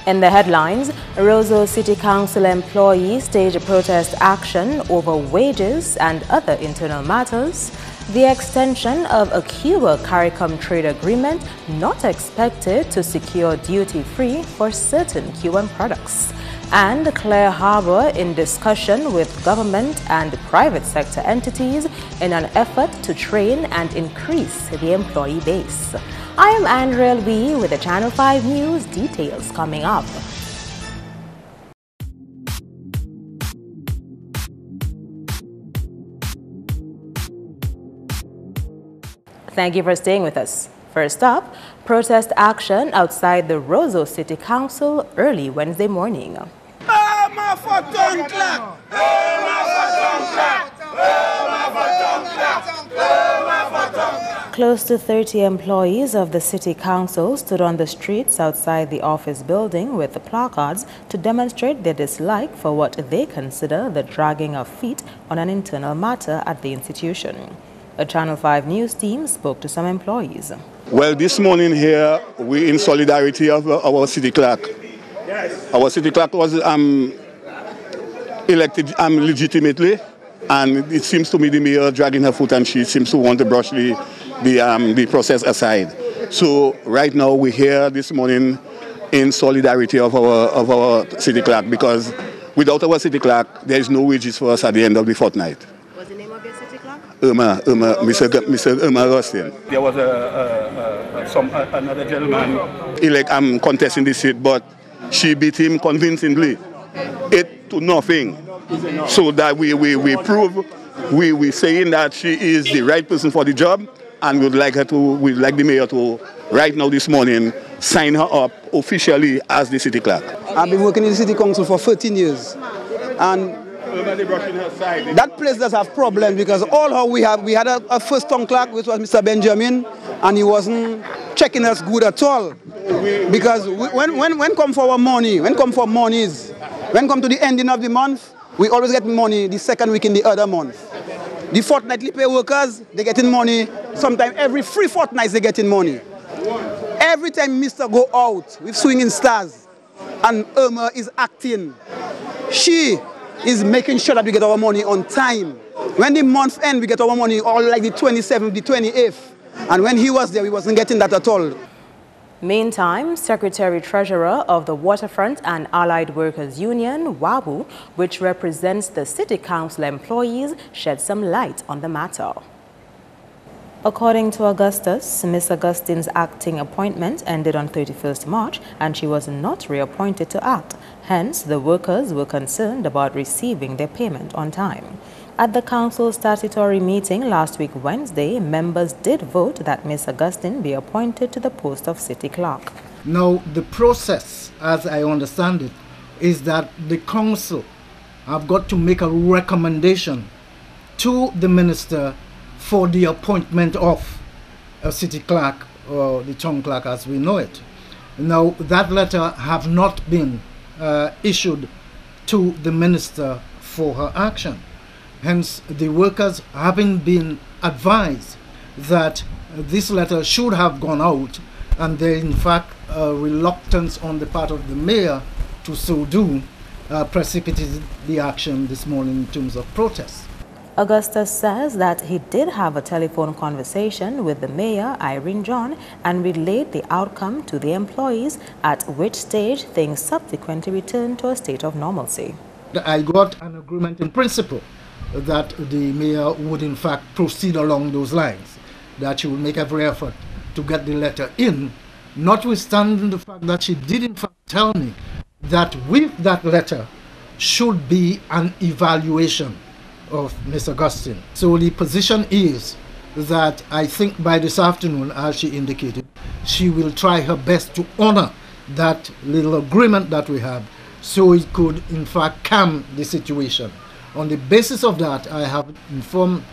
In the headlines, Roseau City Council employees stage a protest action over wages and other internal matters. The extension of a Cuba-CARICOM trade agreement not expected to secure duty-free for certain Cuban products. And Clear Harbor in discussion with government and private sector entities in an effort to train and increase the employee base. I am Andrea Lee with the Channel 5 News. Details coming up. Thank you for staying with us. First up, protest action outside the Roseau City Council early Wednesday morning. Close to 30 employees of the City Council stood on the streets outside the office building with the placards to demonstrate their dislike for what they consider the dragging of feet on an internal matter at the institution. A Channel 5 News team spoke to some employees. Well, this morning here, we in solidarity of our city clerk. Yes. Our city clerk was elected legitimately, and it seems to me the mayor dragging her foot, and she seems to want to brush the process aside. So right now we're here this morning in solidarity of our city clerk, because without our city clerk, there is no wages for us at the end of the fortnight. What's the name of your city clerk? Mr. Irma Rustin. There was another gentleman contesting the seat, but she beat him convincingly. It to nothing. So that we prove, we saying that she is the right person for the job, and we'd like the mayor to, right now this morning, sign her up officially as the city clerk. I've been working in the city council for 13 years, and that place does have problems because we had a first town clerk, which was Mr. Benjamin, and he wasn't checking us good at all. Because when come for our money, when come to the ending of the month, we always get money the second week in the other month. The fortnightly pay workers, they getting money. Sometimes every 3 fortnights they getting money. Every time Mr. go out with swinging stars and Irma is acting, she is making sure that we get our money on time. When the month end, we get our money all like the 27th, the 28th. And when he was there, we wasn't getting that at all. Meantime, Secretary-Treasurer of the Waterfront and Allied Workers Union, WABU, which represents the City Council employees, shed some light on the matter. According to Augustus, Ms. Augustine's acting appointment ended on 31st March and she was not reappointed to act. Hence, the workers were concerned about receiving their payment on time. At the council statutory meeting last week Wednesday, members did vote that Ms. Augustine be appointed to the post of city clerk. Now, the process, as I understand it, is that the council have got to make a recommendation to the minister for the appointment of a city clerk, or the town clerk as we know it. Now, that letter have not been issued to the minister for her action. Hence, the workers having been advised that this letter should have gone out, and there in fact a reluctance on the part of the mayor to so do precipitated the action this morning in terms of protest. Augustus says that he did have a telephone conversation with the mayor, Irene John, and relayed the outcome to the employees, at which stage things subsequently returned to a state of normalcy. I got an agreement in principle that the mayor would in fact proceed along those lines, that she would make every effort to get the letter in, notwithstanding the fact that she did in fact tell me that with that letter should be an evaluation of Ms. Augustine. So the position is that I think by this afternoon, as she indicated, she will try her best to honor that little agreement that we have, so it could in fact calm the situation. On the basis of that, I have informed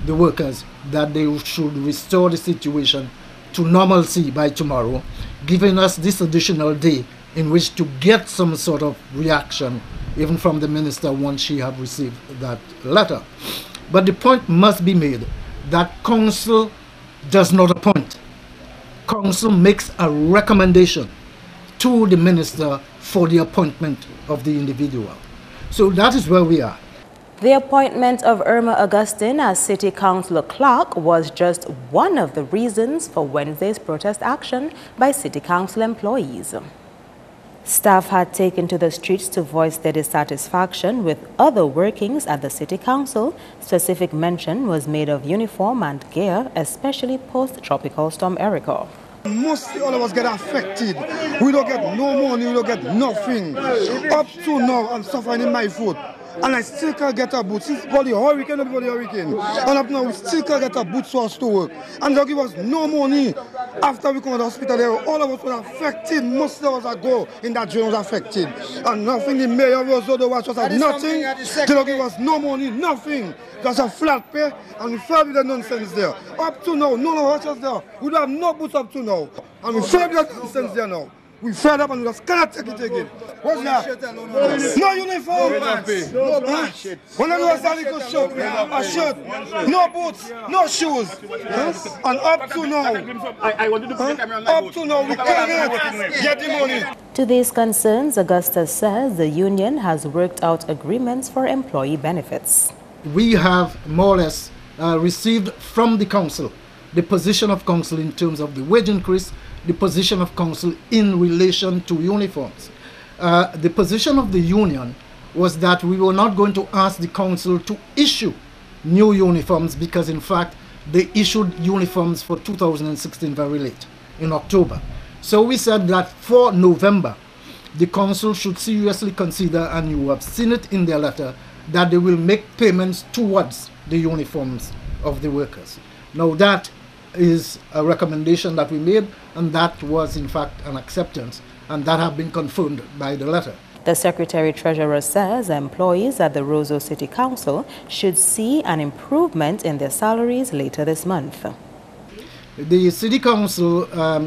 the workers that they should restore the situation to normalcy by tomorrow, giving us this additional day in which to get some sort of reaction, even from the minister once she have received that letter. But the point must be made that council does not appoint. Council makes a recommendation to the minister for the appointment of the individual. So that is where we are. The appointment of Irma Augustine as City Council clerk was just one of the reasons for Wednesday's protest action by City Council employees. Staff had taken to the streets to voice their dissatisfaction with other workings at the City Council. Specific mention was made of uniform and gear, especially post-Tropical Storm Erica. Mostly all of us get affected. We don't get no money, we don't get nothing. Up to now, I'm suffering in my foot. And I still can't get a boot. Since before the hurricane, And up now, we still can't get a boot for us to work. And they'll give us no money. After we come to the hospital, all of us were affected. Most of us go in that jail was affected. And nothing, the mayor was the watch us had nothing. They don't give us no money, nothing. Just a flat pay, and we fed with the nonsense there. Up to now, none of us there. We don't have no boots up to now. And we fed with the nonsense there now. We fed up and we just cannot take it again. What's that? No uniform. No boots. When I do a Salico shirt, a shirt, no boots, no shoes. And up to now, we cannot get the money. To these concerns, Augustus says the union has worked out agreements for employee benefits. We have more or less received from the council the position of council in terms of the wage increase, the position of council in relation to uniforms. The position of the union was that we were not going to ask the council to issue new uniforms because in fact they issued uniforms for 2016 very late, in October. So we said that for November, the council should seriously consider, and you have seen it in their letter, that they will make payments towards the uniforms of the workers. Now that is a recommendation that we made, and that was in fact an acceptance, and that have been confirmed by the letter. The Secretary-Treasurer says employees at the Roseau City Council should see an improvement in their salaries later this month. The City Council,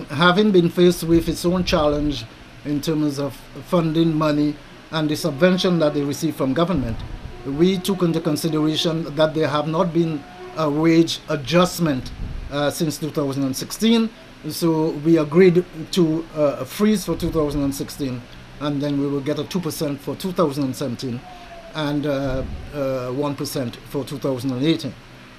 having been faced with its own challenge in terms of funding money and the subvention that they receive from government, we took into consideration that there have not been a wage adjustment since 2016, so we agreed to a freeze for 2016, and then we will get a 2% for 2017 and 1% for 2018.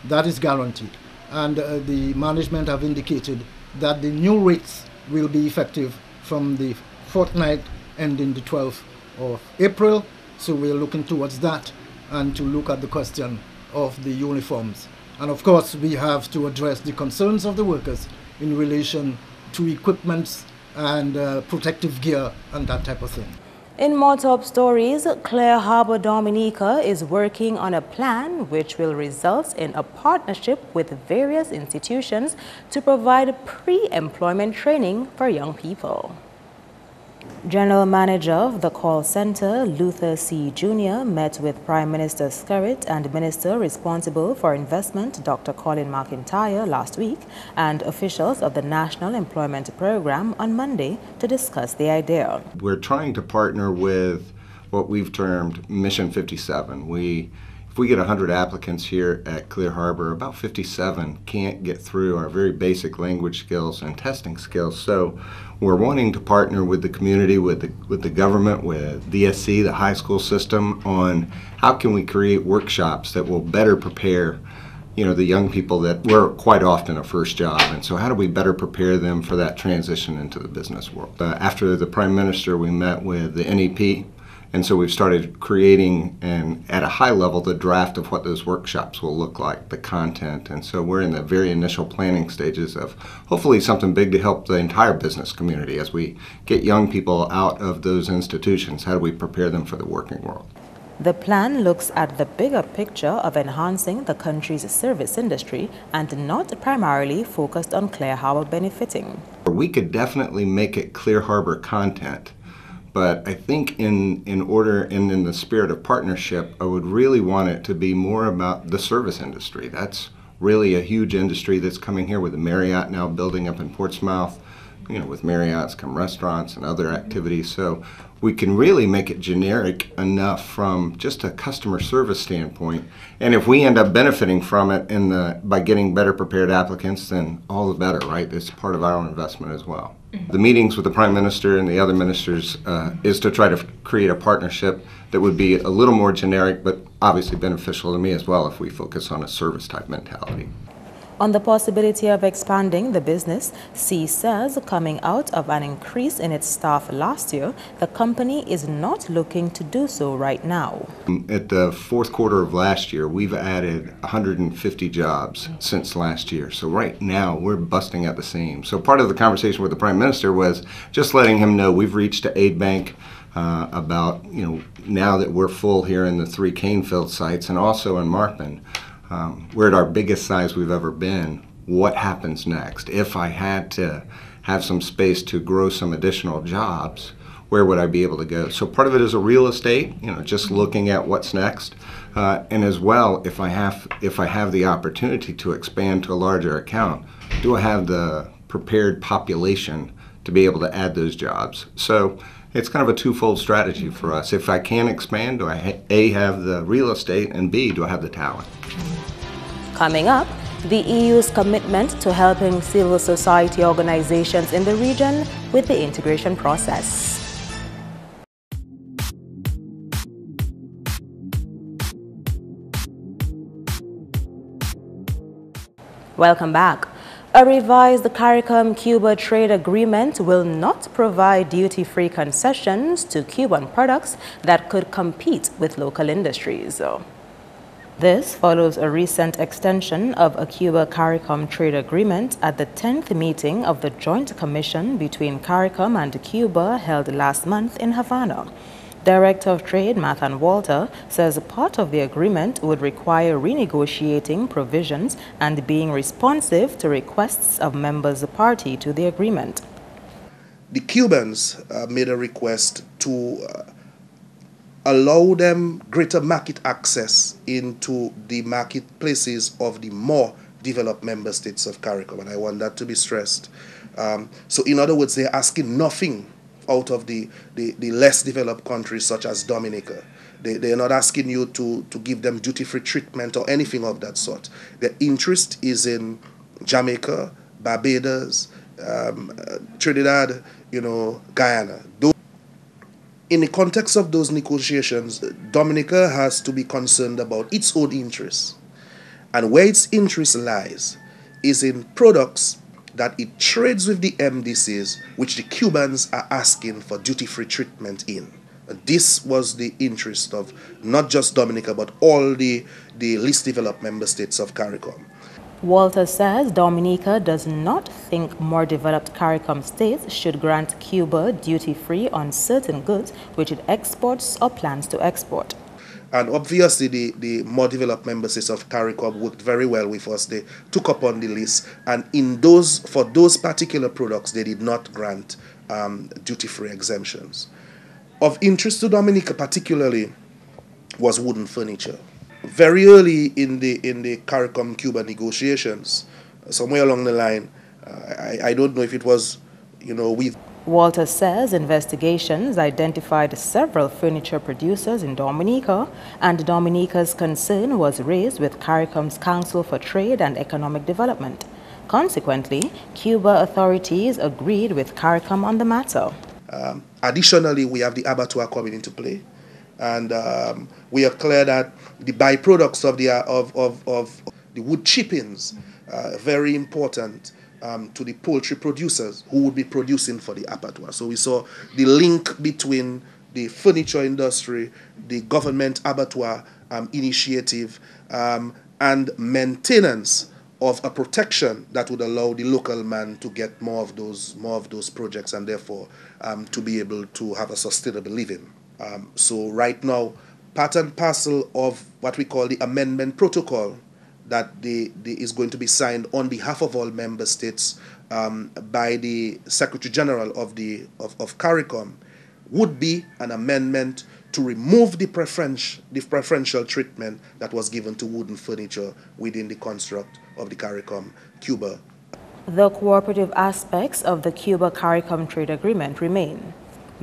That is guaranteed, and the management have indicated that the new rates will be effective from the fortnight ending the 12th of April, so we're looking towards that and to look at the question of the uniforms. And of course, we have to address the concerns of the workers in relation to equipments and protective gear and that type of thing. In more top stories, Clear Harbor Dominica is working on a plan which will result in a partnership with various institutions to provide pre-employment training for young people. General Manager of the call center, Luther C. Jr., met with Prime Minister Skerrit and Minister responsible for investment, Dr. Colin McIntyre, last week, and officials of the National Employment Program on Monday to discuss the idea. We're trying to partner with what we've termed Mission 57. If we get 100 applicants here at Clear Harbor, about 57 can't get through our very basic language skills and testing skills. So we're wanting to partner with the community, with the government, with DSC, the high school system, on how can we create workshops that will better prepare the young people that were quite often a first job. And so how do we better prepare them for that transition into the business world? After the Prime Minister, we met with the NEP. And so we've started creating, and at a high level, the draft of what those workshops will look like, the content. And so we're in the very initial planning stages of hopefully something big to help the entire business community as we get young people out of those institutions. How do we prepare them for the working world? The plan looks at the bigger picture of enhancing the country's service industry and not primarily focused on Clear Harbor benefiting. We could definitely make it Clear Harbor content. But I think in the spirit of partnership, I would really want it to be more about the service industry. That's really a huge industry that's coming here with the Marriott now building up in Portsmouth, with Marriott's come restaurants and other activities. So we can really make it generic enough from just a customer service standpoint. And if we end up benefiting from it by getting better prepared applicants, then all the better, right? It's part of our own investment as well. The meetings with the Prime Minister and the other ministers is to try to create a partnership that would be a little more generic, but obviously beneficial to me as well if we focus on a service type mentality. On the possibility of expanding the business, C says coming out of an increase in its staff last year, the company is not looking to do so right now. At the fourth quarter of last year, we've added 150 jobs since last year. So right now, we're busting at the seams. So part of the conversation with the Prime Minister was just letting him know we've reached to Aid Bank about, now that we're full here in the 3 Canefield sites and also in Marpin. We're at our biggest size we've ever been. What happens next? If I had to have some space to grow some additional jobs, where would I be able to go? So part of it is a real estate, just looking at what's next. And as well, if I have the opportunity to expand to a larger account, do I have the prepared population to be able to add those jobs? So it's kind of a twofold strategy for us. If I can expand, do I A, have the real estate, and B, do I have the talent? Coming up, the EU's commitment to helping civil society organizations in the region with the integration process. Welcome back. A revised CARICOM-Cuba trade agreement will not provide duty-free concessions to Cuban products that could compete with local industries. This follows a recent extension of a Cuba-CARICOM trade agreement at the 10th meeting of the Joint Commission between CARICOM and Cuba held last month in Havana. Director of Trade Mathan Walter says part of the agreement would require renegotiating provisions and being responsive to requests of members party to the agreement. The Cubans made a request to allow them greater market access into the marketplaces of the more developed member states of CARICOM, and I want that to be stressed. So in other words, they're asking nothing out of the less developed countries such as Dominica. They're not asking you to give them duty-free treatment or anything of that sort. Their interest is in Jamaica, Barbados, Trinidad, Guyana. In the context of those negotiations, Dominica has to be concerned about its own interests. And where its interest lies is in products that it trades with the MDCs, which the Cubans are asking for duty-free treatment in. And this was the interest of not just Dominica, but all the least developed member states of CARICOM. Walter says Dominica does not think more developed CARICOM states should grant Cuba duty-free on certain goods which it exports or plans to export. And obviously the more developed member states of CARICOM worked very well with us. They took up on the list, and for those particular products they did not grant duty-free exemptions. Of interest to Dominica particularly was wooden furniture. Very early in the CARICOM-Cuba negotiations, somewhere along the line, I don't know if it was, with. Walter says investigations identified several furniture producers in Dominica, and Dominica's concern was raised with CARICOM's Council for Trade and Economic Development. Consequently, Cuba authorities agreed with CARICOM on the matter. Additionally, we have the abattoir coming into play. And we are clear that the byproducts of the wood chippings are very important to the poultry producers who would be producing for the abattoir. So we saw the link between the furniture industry, the government abattoir initiative, and maintenance of a protection that would allow the local man to get more of those projects, and therefore to be able to have a sustainable living. So right now, part and parcel of what we call the amendment protocol that is going to be signed on behalf of all member states by the Secretary General of CARICOM would be an amendment to remove the preferential treatment that was given to wooden furniture within the construct of the CARICOM-Cuba. The cooperative aspects of the Cuba-CARICOM trade agreement remain.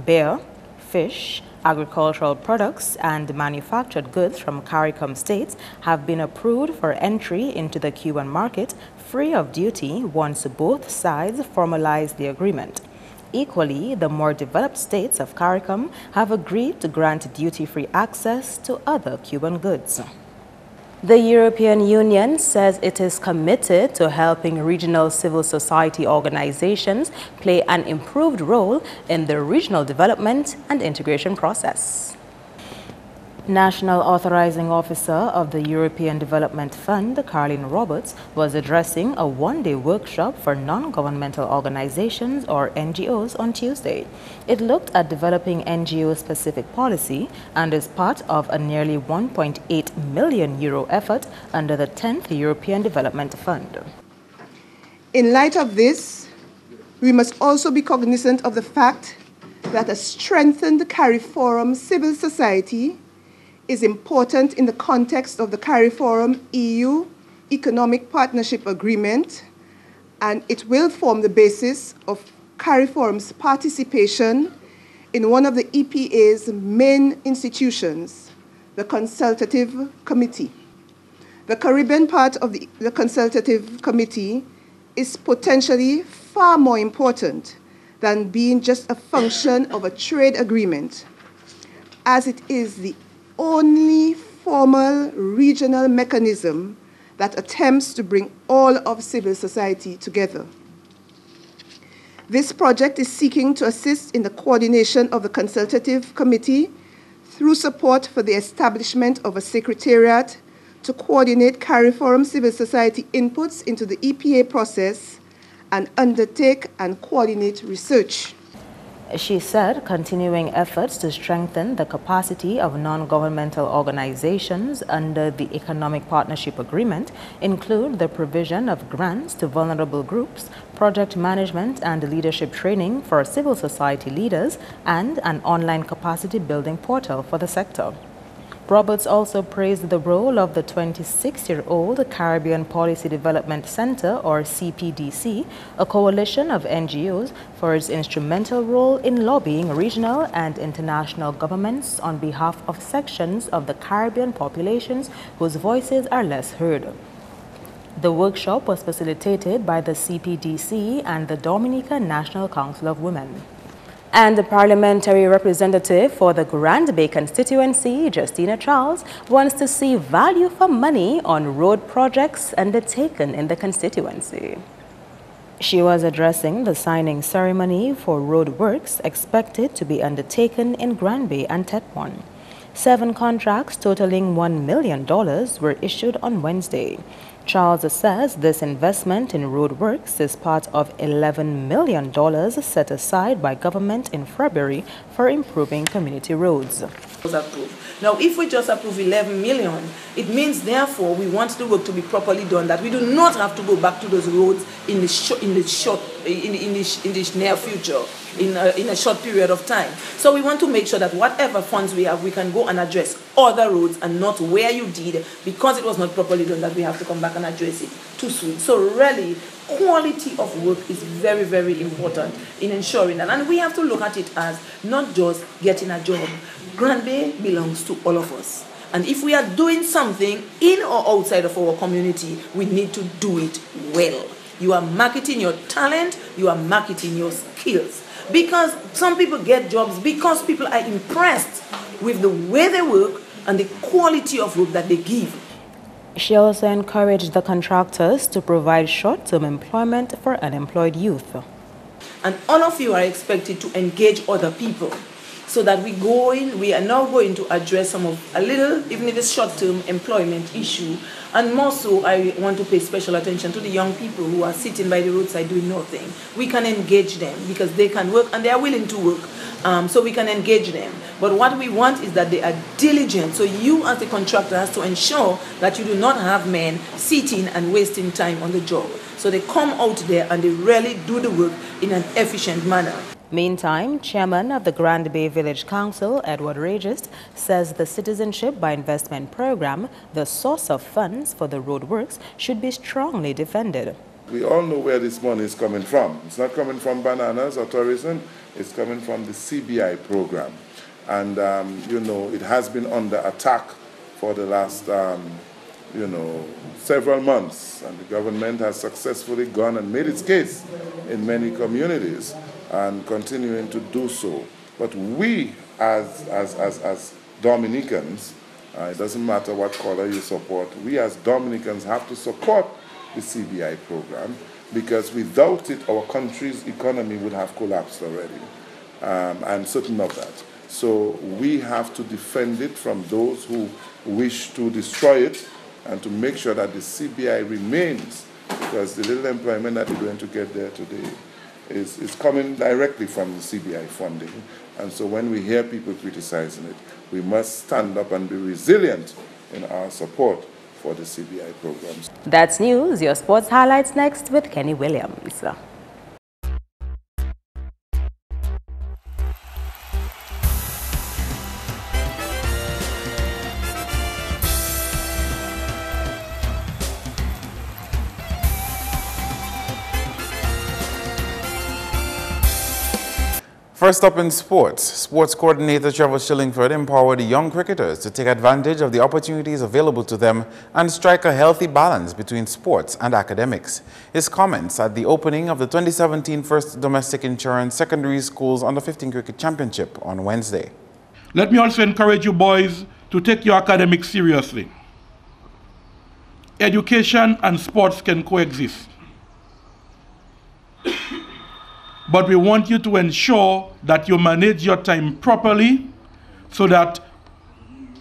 Beer, fish, agricultural products, and manufactured goods from CARICOM states have been approved for entry into the Cuban market free of duty once both sides formalize the agreement. Equally, the more developed states of CARICOM have agreed to grant duty-free access to other Cuban goods. The European Union says it is committed to helping regional civil society organizations play an improved role in the regional development and integration process. National Authorizing Officer of the European Development Fund, Caroline Roberts, was addressing a one-day workshop for non-governmental organizations, or NGOs, on Tuesday. It looked at developing NGO-specific policy and is part of a nearly €1.8 million effort under the 10th European Development Fund. In light of this, we must also be cognizant of the fact that a strengthened CARIFORUM civil society is important in the context of the CARIFORUM EU Economic Partnership Agreement, and it will form the basis of CARIFORUM's participation in one of the EPA's main institutions, the Consultative Committee. The Caribbean part of the Consultative Committee is potentially far more important than being just a function of a trade agreement, as it is the only formal regional mechanism that attempts to bring all of civil society together. This project is seeking to assist in the coordination of the Consultative Committee through support for the establishment of a secretariat to coordinate CARIFORUM civil society inputs into the EPA process and undertake and coordinate research. She said continuing efforts to strengthen the capacity of non-governmental organizations under the Economic Partnership Agreement include the provision of grants to vulnerable groups, project management and leadership training for civil society leaders, and an online capacity building portal for the sector. Roberts also praised the role of the 26-year-old Caribbean Policy Development Center, or CPDC, a coalition of NGOs, for its instrumental role in lobbying regional and international governments on behalf of sections of the Caribbean populations whose voices are less heard. The workshop was facilitated by the CPDC and the Dominica National Council of Women. And the parliamentary representative for the Grand Bay constituency, Justina Charles, wants to see value for money on road projects undertaken in the constituency. She was addressing the signing ceremony for road works expected to be undertaken in Grand Bay and Tetwan. 7 contracts totaling $1 million were issued on Wednesday. Charles says this investment in road works is part of $11 million set aside by government in February for improving community roads. Now, if we just approve 11 million, it means, therefore, we want the work to be properly done, that we do not have to go back to those roads in the near future, in a short period of time. So we want to make sure that whatever funds we have, we can go and address other roads and not where you did, because it was not properly done, that we have to come back and address it too soon. So really, quality of work is very, very important in ensuring that. And we have to look at it as not just getting a job. Grand Bay belongs to all of us. And if we are doing something in or outside of our community, we need to do it well. You are marketing your talent, you are marketing your skills. Because some people get jobs because people are impressed with the way they work and the quality of work that they give. She also encouraged the contractors to provide short-term employment for unemployed youth. And all of you are expected to engage other people, so that we are now going to address some of even if it's short-term employment issue. And more so, I want to pay special attention to the young people who are sitting by the roadside doing nothing. We can engage them because they can work and they are willing to work. So we can engage them. But what we want is that they are diligent. So you as the contractor has to ensure that you do not have men sitting and wasting time on the job. So they come out there and they really do the work in an efficient manner. Meantime, Chairman of the Grand Bay Village Council, Edward Regis, says the Citizenship by Investment program, the source of funds for the road works, should be strongly defended. We all know where this money is coming from. It's not coming from bananas or tourism, it's coming from the CBI program. And, you know, it has been under attack for the last, you know, several months. And the government has successfully gone and made its case in many communities and continuing to do so. But we, as Dominicans, it doesn't matter what color you support, we as Dominicans have to support the CBI program, because without it, our country's economy would have collapsed already. I'm certain of that. So we have to defend it from those who wish to destroy it and to make sure that the CBI remains, because the little employment that we're going to get there today is coming directly from the CBI funding. And so when we hear people criticizing it, we must stand up and be resilient in our support for the CBI programs. That's news. Your sports highlights next with Kenny Williams. First up in sports, sports coordinator Trevor Shillingford empowered young cricketers to take advantage of the opportunities available to them and strike a healthy balance between sports and academics. His comments at the opening of the 2017 First Domestic Insurance Secondary Schools Under-15 Cricket Championship on Wednesday. Let me also encourage you boys to take your academics seriously. Education and sports can coexist. But we want you to ensure that you manage your time properly so that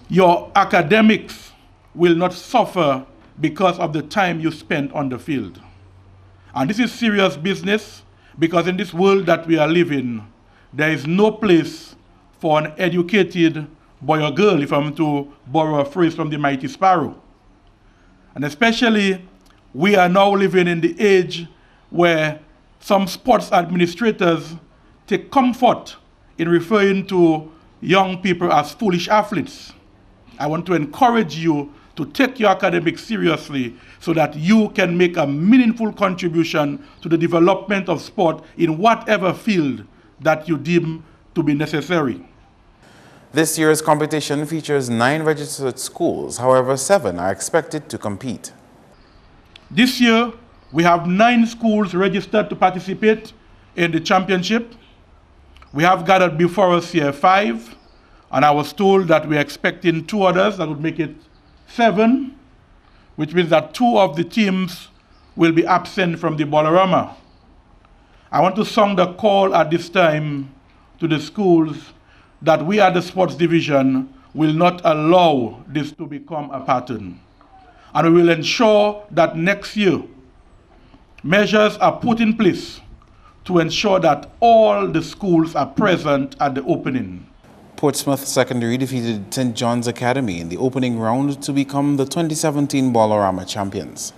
your academics will not suffer because of the time you spend on the field. And this is serious business, because in this world that we are living, there is no place for an educated boy or girl, if I'm to borrow a phrase from the mighty sparrow. And especially, we are now living in the age where some sports administrators take comfort in referring to young people as foolish athletes. I want to encourage you to take your academics seriously so that you can make a meaningful contribution to the development of sport in whatever field that you deem to be necessary. This year's competition features 9 registered schools. However, 7 are expected to compete. This year, we have 9 schools registered to participate in the championship. We have gathered before us here 5, and I was told that we're expecting 2 others. That would make it 7, which means that 2 of the teams will be absent from the Bolorama. I want to sound a call at this time to the schools that we at the sports division will not allow this to become a pattern. And we will ensure that next year, measures are put in place to ensure that all the schools are present at the opening. Portsmouth Secondary defeated St. John's Academy in the opening round to become the 2017 Bolorama champions.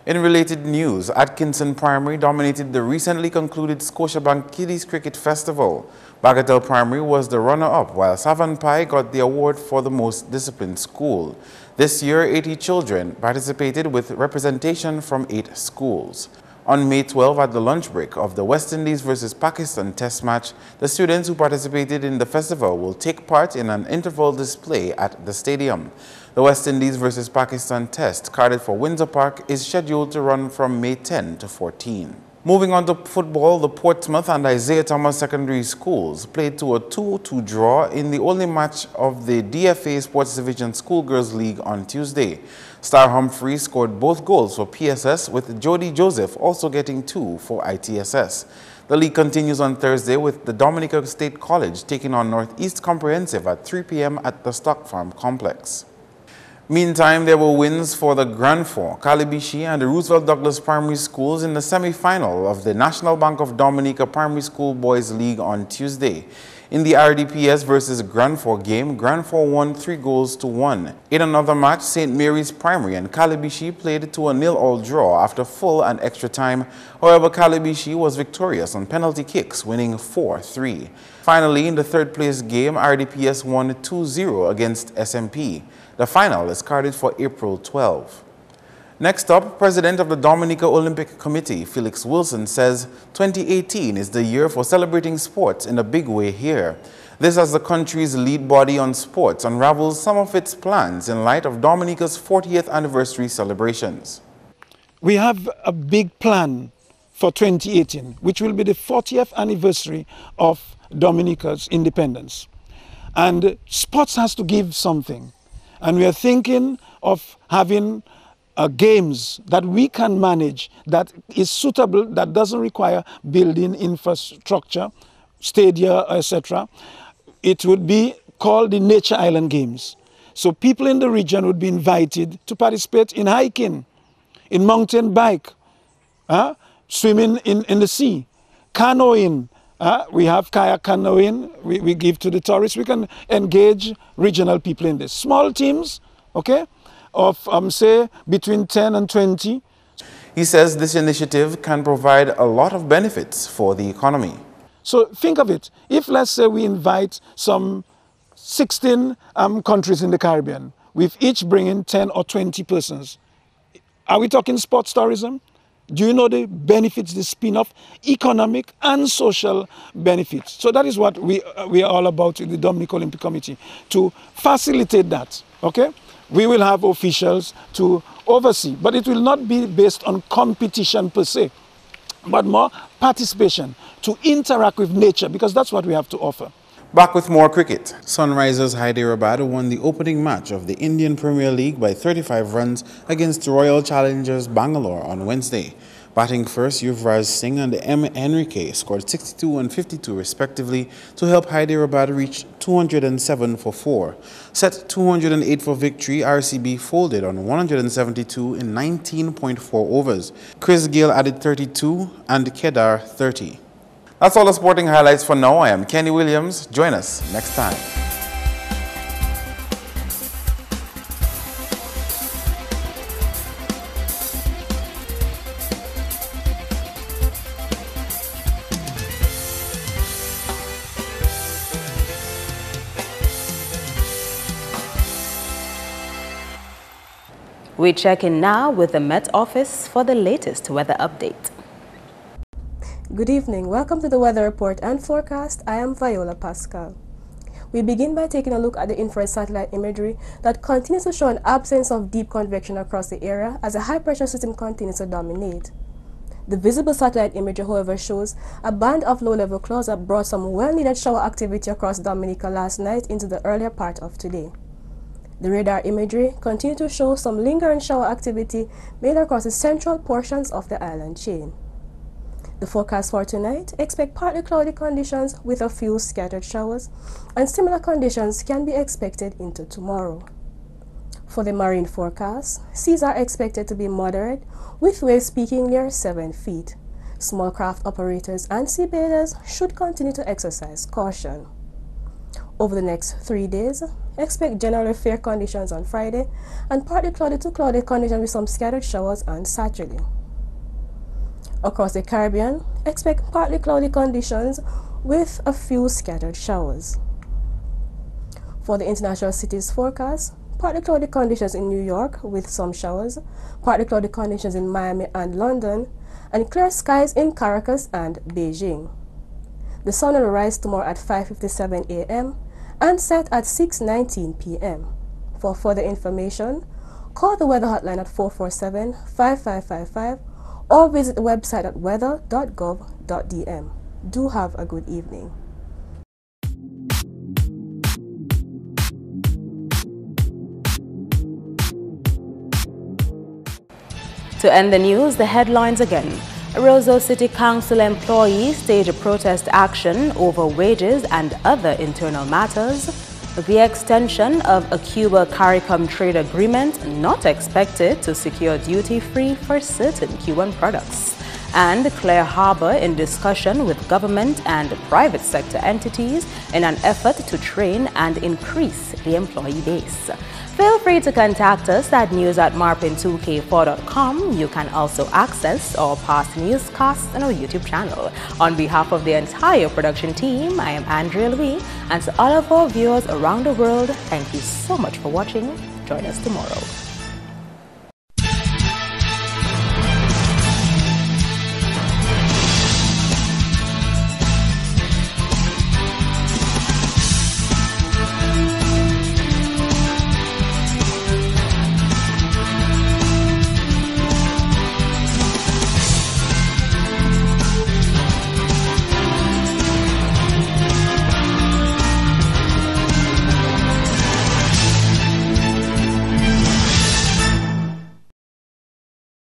In related news, Atkinson Primary dominated the recently concluded Scotiabank Kiddies Cricket Festival. Bagatelle Primary was the runner-up, while Savonpai got the award for the most disciplined school. This year, 80 children participated with representation from 8 schools. On May 12, at the lunch break of the West Indies versus Pakistan Test match, the students who participated in the festival will take part in an interval display at the stadium. The West Indies versus Pakistan Test, carded for Windsor Park, is scheduled to run from May 10 to 14. Moving on to football, the Portsmouth and Isaiah Thomas Secondary Schools played to a 2-2 draw in the only match of the DFA Sports Division Schoolgirls League on Tuesday. Star Humphrey scored both goals for PSS, with Jody Joseph also getting 2 for ITSS. The league continues on Thursday with the Dominica State College taking on Northeast Comprehensive at 3 p.m. at the Stock Farm Complex. Meantime, there were wins for the Grand Four, Calibishi and the Roosevelt Douglas Primary Schools in the semi-final of the National Bank of Dominica Primary School Boys League on Tuesday. In the RDPS versus Grand Four game, Grand Four won 3-1. In another match, St. Mary's Primary and Calibishi played to a 0-0 draw after full and extra time. However, Calibishi was victorious on penalty kicks, winning 4-3. Finally, in the third place game, RDPS won 2-0 against SMP. The final is carded for April 12. Next up, President of the Dominica Olympic Committee, Felix Wilson, says 2018 is the year for celebrating sports in a big way here. This, as the country's lead body on sports, unravels some of its plans in light of Dominica's 40th anniversary celebrations. We have a big plan for 2018, which will be the 40th anniversary of Dominica's independence. And sports has to give something. And we are thinking of having games that we can manage, that is suitable, that doesn't require building infrastructure, stadia, etc. It would be called the Nature Island Games. So people in the region would be invited to participate in hiking, in mountain bike, swimming in the sea, canoeing. We have kayak canoeing, we give to the tourists. We can engage regional people in this. Small teams, okay, of say between 10 and 20. He says this initiative can provide a lot of benefits for the economy. So think of it, if let's say we invite some 16 countries in the Caribbean, with each bringing 10 or 20 persons, are we talking sports tourism? Do you know the benefits, the spin-off, economic and social benefits? So that is what we are all about in the Dominican Olympic Committee, to facilitate that, okay? We will have officials to oversee, but it will not be based on competition per se, but more participation, to interact with nature, because that's what we have to offer. Back with more cricket. Sunrisers Hyderabad won the opening match of the Indian Premier League by 35 runs against Royal Challengers Bangalore on Wednesday. Batting first, Yuvraj Singh and M. Enrique scored 62 and 52 respectively to help Hyderabad reach 207 for 4. Set 208 for victory, RCB folded on 172 in 19.4 overs. Chris Gill added 32 and Kedar 30. That's all the sporting highlights for now. I am Kenny Williams. Join us next time. We check in now with the Met Office for the latest weather update. Good evening. Welcome to the weather report and forecast. I am Viola Pascal. We begin by taking a look at the infrared satellite imagery that continues to show an absence of deep convection across the area as a high-pressure system continues to dominate. The visible satellite imagery, however, shows a band of low-level clouds that brought some well-needed shower activity across Dominica last night into the earlier part of today. The radar imagery continues to show some lingering shower activity made across the central portions of the island chain. The forecast for tonight, expect partly cloudy conditions with a few scattered showers, and similar conditions can be expected into tomorrow. For the marine forecast, seas are expected to be moderate, with waves peaking near 7 feet. Small craft operators and sea bathers should continue to exercise caution. Over the next 3 days, expect generally fair conditions on Friday, and partly cloudy to cloudy conditions with some scattered showers on Saturday. Across the Caribbean, expect partly cloudy conditions with a few scattered showers. For the international cities forecast, partly cloudy conditions in New York with some showers, partly cloudy conditions in Miami and London, and clear skies in Caracas and Beijing. The sun will rise tomorrow at 5:57 a.m. and set at 6:19 p.m. For further information, call the weather hotline at 447-5555 or visit the website at weather.gov.dm. Do have a good evening. To end the news, the headlines again. Roseau City Council employees stage a protest action over wages and other internal matters. The extension of a Cuba-CARICOM trade agreement not expected to secure duty-free for certain Cuban products. And Clear Harbor in discussion with government and private sector entities in an effort to train and increase the employee base. Feel free to contact us at news@MarpinNews5thApril2k17. You can also access our past newscasts on our YouTube channel. On behalf of the entire production team, I am Andrea Louis, and to all of our viewers around the world, thank you so much for watching. Join us tomorrow.